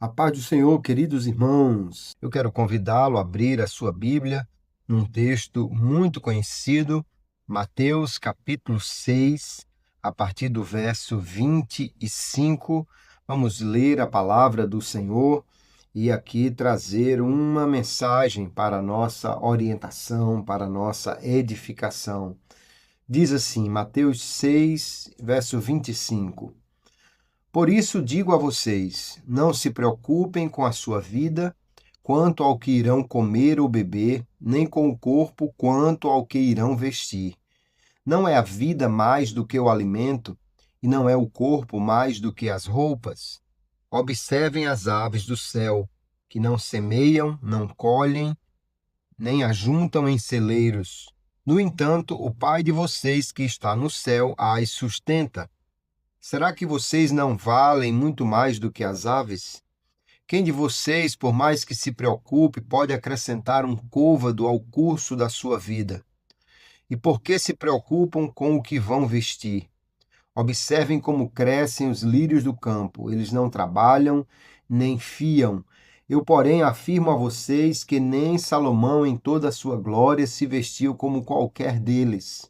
A paz do Senhor, queridos irmãos. Eu quero convidá-lo a abrir a sua Bíblia num texto muito conhecido, Mateus capítulo 6, a partir do verso 25. Vamos ler a palavra do Senhor e aqui trazer uma mensagem para a nossa orientação, para a nossa edificação. Diz assim, Mateus 6, verso 25. Por isso digo a vocês, não se preocupem com a sua vida, quanto ao que irão comer ou beber, nem com o corpo, quanto ao que irão vestir. Não é a vida mais do que o alimento, e não é o corpo mais do que as roupas? Observem as aves do céu, que não semeiam, não colhem, nem ajuntam em celeiros. No entanto, o Pai de vocês que está no céu as sustenta. Será que vocês não valem muito mais do que as aves? Quem de vocês, por mais que se preocupe, pode acrescentar um côvado ao curso da sua vida? E por que se preocupam com o que vão vestir? Observem como crescem os lírios do campo. Eles não trabalham, nem fiam. Eu, porém, afirmo a vocês que nem Salomão, em toda a sua glória, se vestiu como qualquer deles.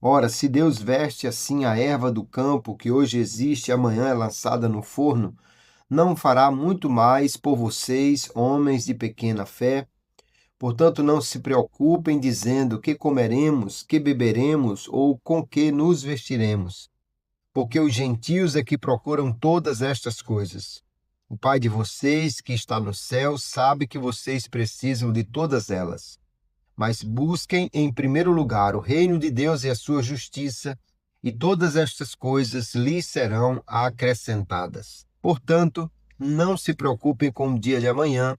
Ora, se Deus veste assim a erva do campo, que hoje existe e amanhã é lançada no forno, não fará muito mais por vocês, homens de pequena fé? Portanto, não se preocupem dizendo que comeremos, que beberemos ou com que nos vestiremos, porque os gentios é que procuram todas estas coisas. O Pai de vocês, que está no céu, sabe que vocês precisam de todas elas. Mas busquem em primeiro lugar o reino de Deus e a sua justiça, e todas estas coisas lhes serão acrescentadas. Portanto, não se preocupem com o dia de amanhã,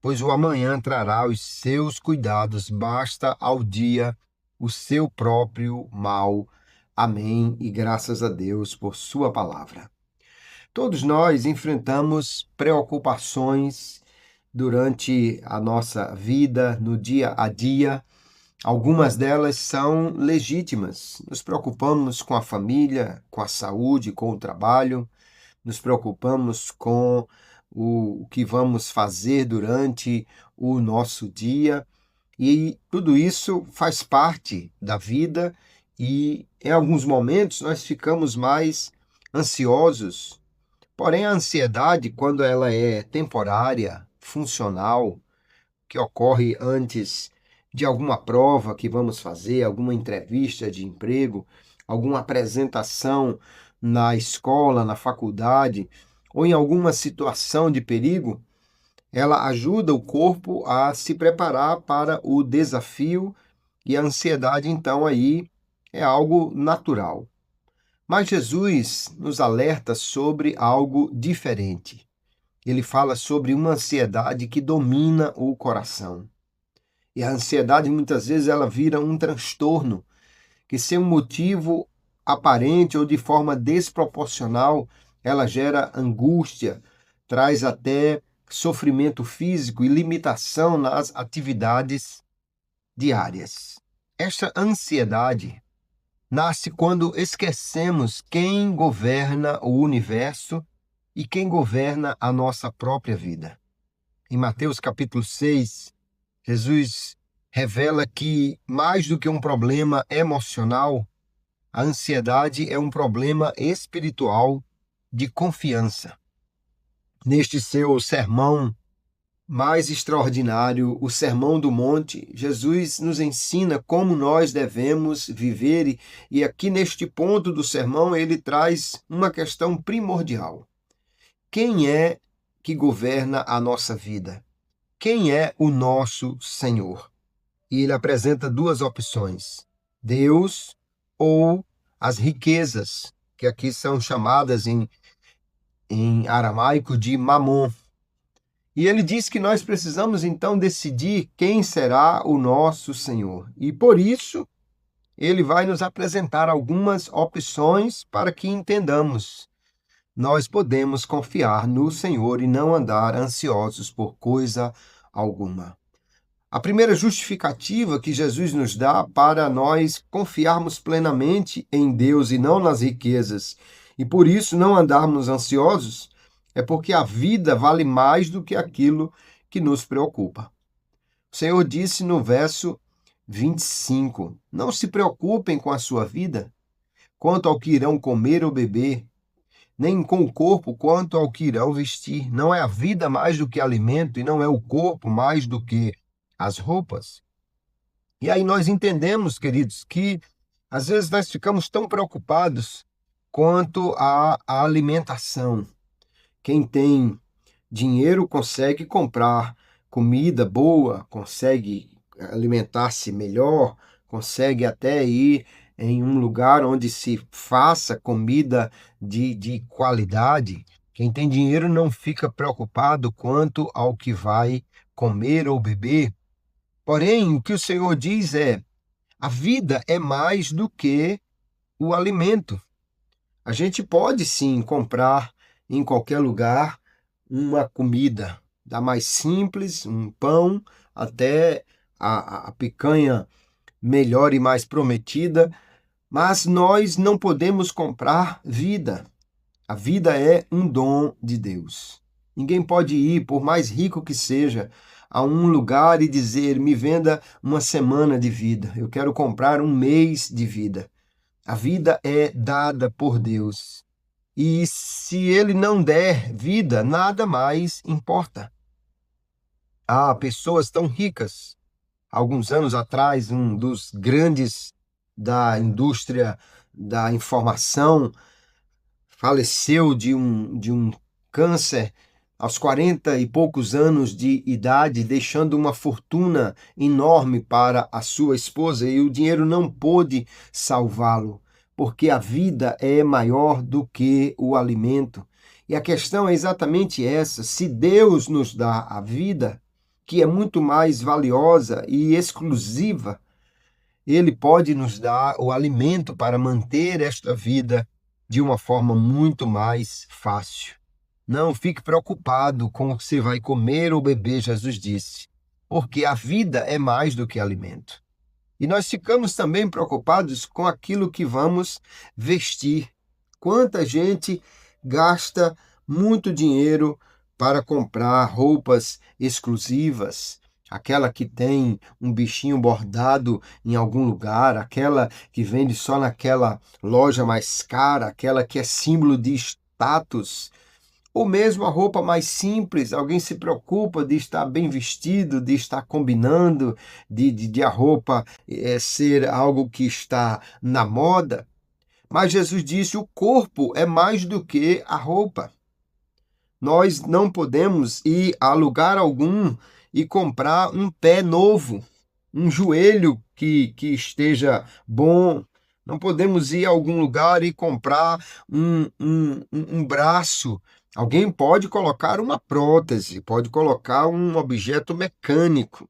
pois o amanhã trará os seus cuidados, basta ao dia o seu próprio mal. Amém, e graças a Deus por sua palavra. Todos nós enfrentamos preocupações durante a nossa vida, no dia a dia. Algumas delas são legítimas. Nos preocupamos com a família, com a saúde, com o trabalho, nos preocupamos com o que vamos fazer durante o nosso dia, e tudo isso faz parte da vida, e em alguns momentos nós ficamos mais ansiosos. Porém, a ansiedade, quando ela é temporária, funcional, que ocorre antes de alguma prova que vamos fazer, alguma entrevista de emprego, alguma apresentação na escola, na faculdade, ou em alguma situação de perigo, ela ajuda o corpo a se preparar para o desafio, e a ansiedade, então, aí é algo natural. Mas Jesus nos alerta sobre algo diferente. Ele fala sobre uma ansiedade que domina o coração. E a ansiedade, muitas vezes, ela vira um transtorno, que sem um motivo aparente ou de forma desproporcional, ela gera angústia, traz até sofrimento físico e limitação nas atividades diárias. Esta ansiedade nasce quando esquecemos quem governa o universo e quem governa a nossa própria vida. Em Mateus capítulo 6, Jesus revela que, mais do que um problema emocional, a ansiedade é um problema espiritual de confiança. Neste seu sermão mais extraordinário, o Sermão do Monte, Jesus nos ensina como nós devemos viver, e aqui neste ponto do sermão ele traz uma questão primordial. Quem é que governa a nossa vida? Quem é o nosso Senhor? E ele apresenta duas opções: Deus ou as riquezas, que aqui são chamadas em aramaico de mamon. E ele diz que nós precisamos então decidir quem será o nosso Senhor. E por isso, ele vai nos apresentar algumas opções para que entendamos. Nós podemos confiar no Senhor e não andar ansiosos por coisa alguma. A primeira justificativa que Jesus nos dá para nós confiarmos plenamente em Deus e não nas riquezas, e por isso não andarmos ansiosos, é porque a vida vale mais do que aquilo que nos preocupa. O Senhor disse no verso 25: Não se preocupem com a sua vida, quanto ao que irão comer ou beber, nem com o corpo quanto ao que irão vestir. Não é a vida mais do que alimento, e não é o corpo mais do que as roupas? E aí nós entendemos, queridos, que às vezes nós ficamos tão preocupados quanto à alimentação. Quem tem dinheiro consegue comprar comida boa, consegue alimentar-se melhor, consegue até ir em um lugar onde se faça comida de qualidade. Quem tem dinheiro não fica preocupado quanto ao que vai comer ou beber. Porém, o que o Senhor diz é: a vida é mais do que o alimento. A gente pode sim comprar em qualquer lugar uma comida, da mais simples, um pão, até a picanha melhor e mais prometida, mas nós não podemos comprar vida. A vida é um dom de Deus. Ninguém pode ir, por mais rico que seja, a um lugar e dizer: me venda uma semana de vida, eu quero comprar um mês de vida. A vida é dada por Deus. E se ele não der vida, nada mais importa. Há pessoas tão ricas. Alguns anos atrás, um dos grandes da indústria da informação faleceu de um câncer aos 40 e poucos anos de idade, deixando uma fortuna enorme para a sua esposa, e o dinheiro não pôde salvá-lo, porque a vida é maior do que o alimento. E a questão é exatamente essa: se Deus nos dá a vida, que é muito mais valiosa e exclusiva, Ele pode nos dar o alimento para manter esta vida de uma forma muito mais fácil. Não fique preocupado com o que você vai comer ou beber, Jesus disse, porque a vida é mais do que alimento. E nós ficamos também preocupados com aquilo que vamos vestir. Quanta gente gasta muito dinheiro para comprar roupas exclusivas, aquela que tem um bichinho bordado em algum lugar, aquela que vende só naquela loja mais cara, aquela que é símbolo de status, ou mesmo a roupa mais simples. Alguém se preocupa de estar bem vestido, de estar combinando, de a roupa ser algo que está na moda. Mas Jesus disse: o corpo é mais do que a roupa. Nós não podemos ir a lugar algum e comprar um pé novo, um joelho que esteja bom. Não podemos ir a algum lugar e comprar um braço. Alguém pode colocar uma prótese, pode colocar um objeto mecânico,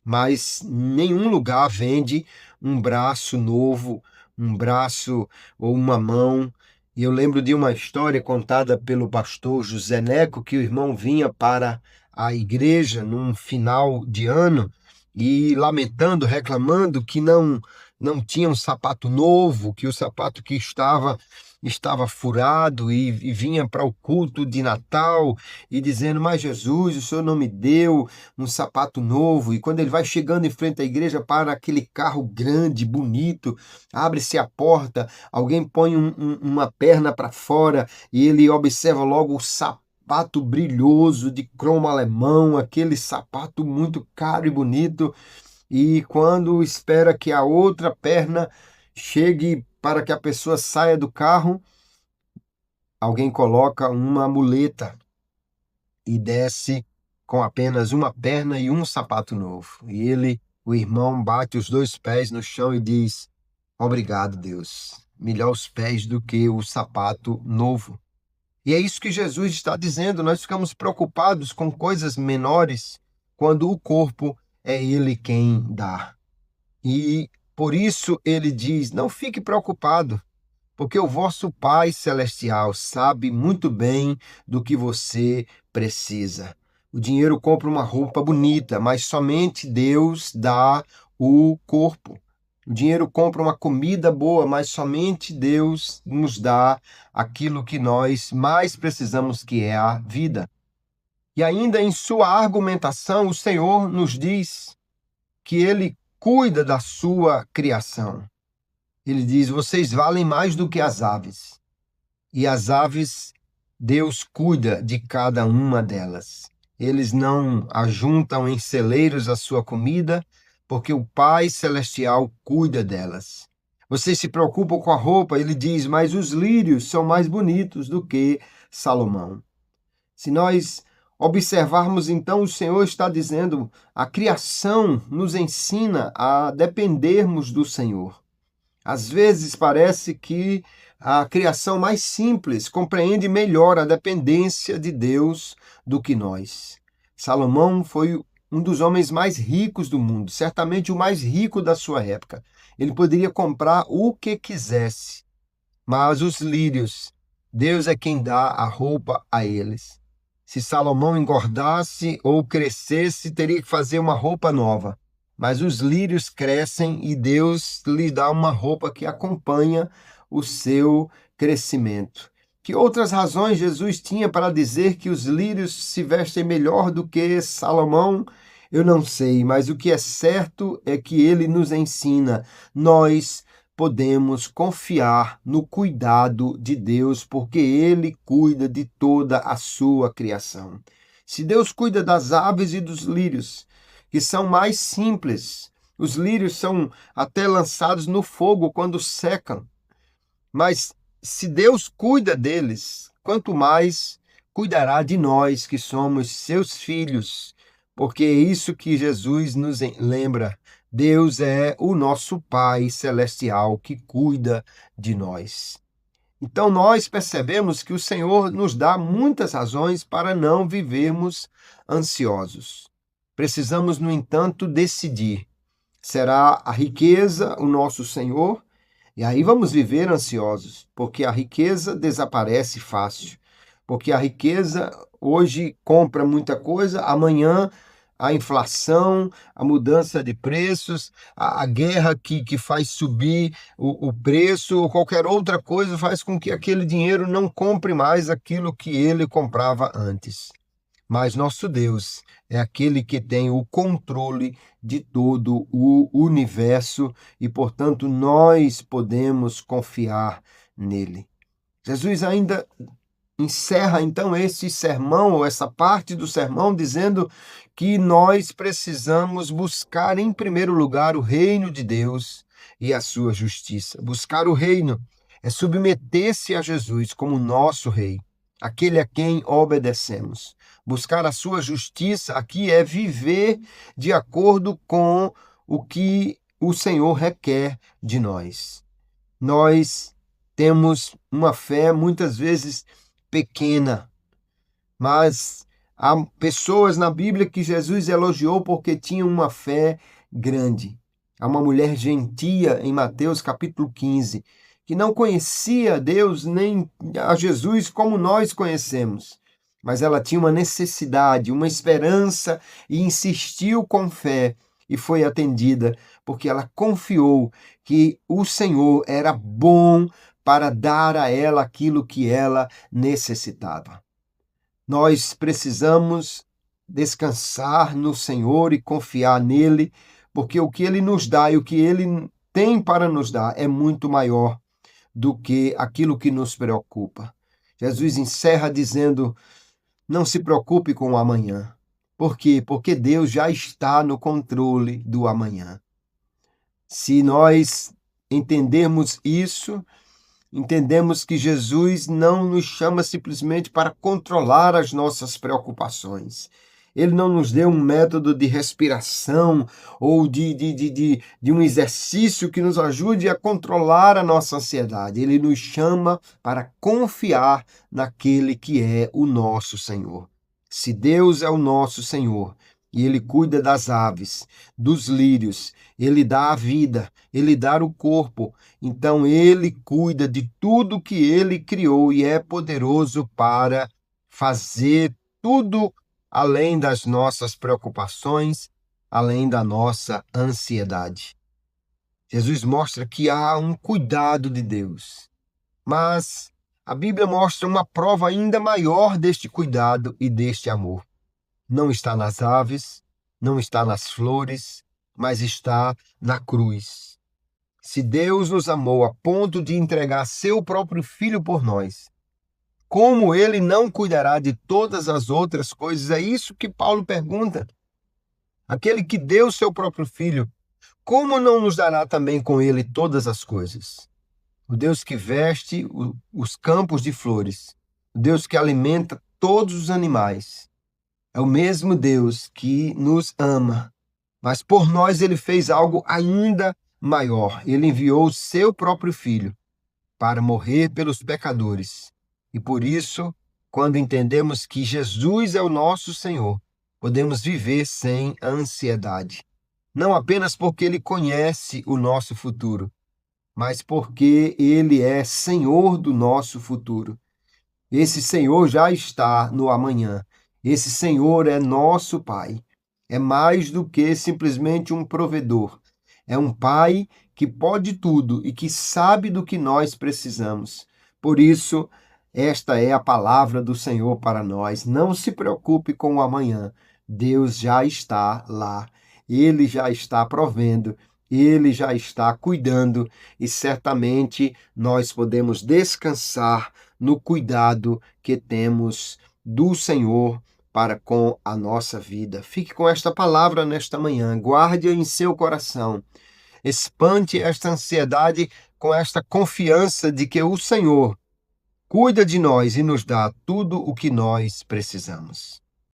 mas nenhum lugar vende um braço novo, um braço ou uma mão. E eu lembro de uma história contada pelo pastor José Neco, que o irmão vinha para a igreja num final de ano e lamentando, reclamando que não tinha um sapato novo, que o sapato que estava furado, e vinha para o culto de Natal e dizendo: mas Jesus, o Senhor não me deu um sapato novo. E quando ele vai chegando em frente à igreja, para aquele carro grande, bonito, abre-se a porta, alguém põe uma perna para fora e ele observa logo o sapato brilhoso de cromo alemão, aquele sapato muito caro e bonito. E quando espera que a outra perna chegue para que a pessoa saia do carro, alguém coloca uma muleta e desce com apenas uma perna e um sapato novo. E ele, o irmão, bate os dois pés no chão e diz: obrigado, Deus. Melhor os pés do que o sapato novo. E é isso que Jesus está dizendo. Nós ficamos preocupados com coisas menores quando o corpo é Ele quem dá. E por isso ele diz: não fique preocupado, porque o vosso Pai Celestial sabe muito bem do que você precisa. O dinheiro compra uma roupa bonita, mas somente Deus dá o corpo. O dinheiro compra uma comida boa, mas somente Deus nos dá aquilo que nós mais precisamos, que é a vida. E ainda em sua argumentação, o Senhor nos diz que ele cuida da sua criação. Ele diz: vocês valem mais do que as aves. E as aves, Deus cuida de cada uma delas. Eles não ajuntam em celeiros a sua comida, porque o Pai Celestial cuida delas. Vocês se preocupam com a roupa, ele diz, mas os lírios são mais bonitos do que Salomão. Se nós observarmos, então, o Senhor está dizendo, a criação nos ensina a dependermos do Senhor. Às vezes parece que a criação mais simples compreende melhor a dependência de Deus do que nós. Salomão foi um dos homens mais ricos do mundo, certamente o mais rico da sua época. Ele poderia comprar o que quisesse, mas os lírios, Deus é quem dá a roupa a eles. Se Salomão engordasse ou crescesse, teria que fazer uma roupa nova. Mas os lírios crescem e Deus lhe dá uma roupa que acompanha o seu crescimento. Que outras razões Jesus tinha para dizer que os lírios se vestem melhor do que Salomão? Eu não sei, mas o que é certo é que ele nos ensina. Nós podemos confiar no cuidado de Deus, porque ele cuida de toda a sua criação. Se Deus cuida das aves e dos lírios, que são mais simples. Os lírios são até lançados no fogo quando secam. Mas se Deus cuida deles, quanto mais cuidará de nós, que somos seus filhos. Porque é isso que Jesus nos lembra. Deus é o nosso Pai Celestial que cuida de nós. Então nós percebemos que o Senhor nos dá muitas razões para não vivermos ansiosos. Precisamos, no entanto, decidir. Será a riqueza o nosso Senhor? E aí vamos viver ansiosos, porque a riqueza desaparece fácil. Porque a riqueza hoje compra muita coisa, amanhã a inflação, a mudança de preços, a guerra que faz subir o preço, ou qualquer outra coisa faz com que aquele dinheiro não compre mais aquilo que ele comprava antes. Mas nosso Deus é aquele que tem o controle de todo o universo e, portanto, nós podemos confiar nele. Jesus ainda encerra então esse sermão, ou essa parte do sermão, dizendo que nós precisamos buscar em primeiro lugar o reino de Deus e a sua justiça. Buscar o reino é submeter-se a Jesus como nosso rei, aquele a quem obedecemos. Buscar a sua justiça aqui é viver de acordo com o que o Senhor requer de nós. Nós temos uma fé muitas vezes pequena, mas há pessoas na Bíblia que Jesus elogiou porque tinham uma fé grande. Há uma mulher gentia em Mateus capítulo 15, que não conhecia Deus nem a Jesus como nós conhecemos, mas ela tinha uma necessidade, uma esperança e insistiu com fé e foi atendida, porque ela confiou que o Senhor era bom para dar a ela aquilo que ela necessitava. Nós precisamos descansar no Senhor e confiar nele, porque o que ele nos dá e o que ele tem para nos dar é muito maior do que aquilo que nos preocupa. Jesus encerra dizendo: não se preocupe com o amanhã. Por quê? Porque Deus já está no controle do amanhã. Se nós entendermos isso, entendemos que Jesus não nos chama simplesmente para controlar as nossas preocupações. Ele não nos deu um método de respiração ou de um exercício que nos ajude a controlar a nossa ansiedade. Ele nos chama para confiar naquele que é o nosso Senhor. Se Deus é o nosso Senhor e Ele cuida das aves, dos lírios, Ele dá a vida, Ele dá o corpo, então Ele cuida de tudo que Ele criou e é poderoso para fazer tudo além das nossas preocupações, além da nossa ansiedade. Jesus mostra que há um cuidado de Deus. Mas a Bíblia mostra uma prova ainda maior deste cuidado e deste amor. Não está nas aves, não está nas flores, mas está na cruz. Se Deus nos amou a ponto de entregar seu próprio Filho por nós, como ele não cuidará de todas as outras coisas? É isso que Paulo pergunta. Aquele que deu seu próprio Filho, como não nos dará também com ele todas as coisas? O Deus que veste os campos de flores, o Deus que alimenta todos os animais, é o mesmo Deus que nos ama, mas por nós ele fez algo ainda maior. Ele enviou o seu próprio Filho para morrer pelos pecadores. E por isso, quando entendemos que Jesus é o nosso Senhor, podemos viver sem ansiedade. Não apenas porque ele conhece o nosso futuro, mas porque ele é Senhor do nosso futuro. Esse Senhor já está no amanhã. Esse Senhor é nosso Pai. É mais do que simplesmente um provedor. É um Pai que pode tudo e que sabe do que nós precisamos. Por isso, esta é a palavra do Senhor para nós. Não se preocupe com o amanhã. Deus já está lá. Ele já está provendo. Ele já está cuidando e certamente nós podemos descansar no cuidado que temos do Senhor para com a nossa vida. Fique com esta palavra nesta manhã, guarde-a em seu coração. Espante esta ansiedade com esta confiança de que o Senhor cuida de nós e nos dá tudo o que nós precisamos.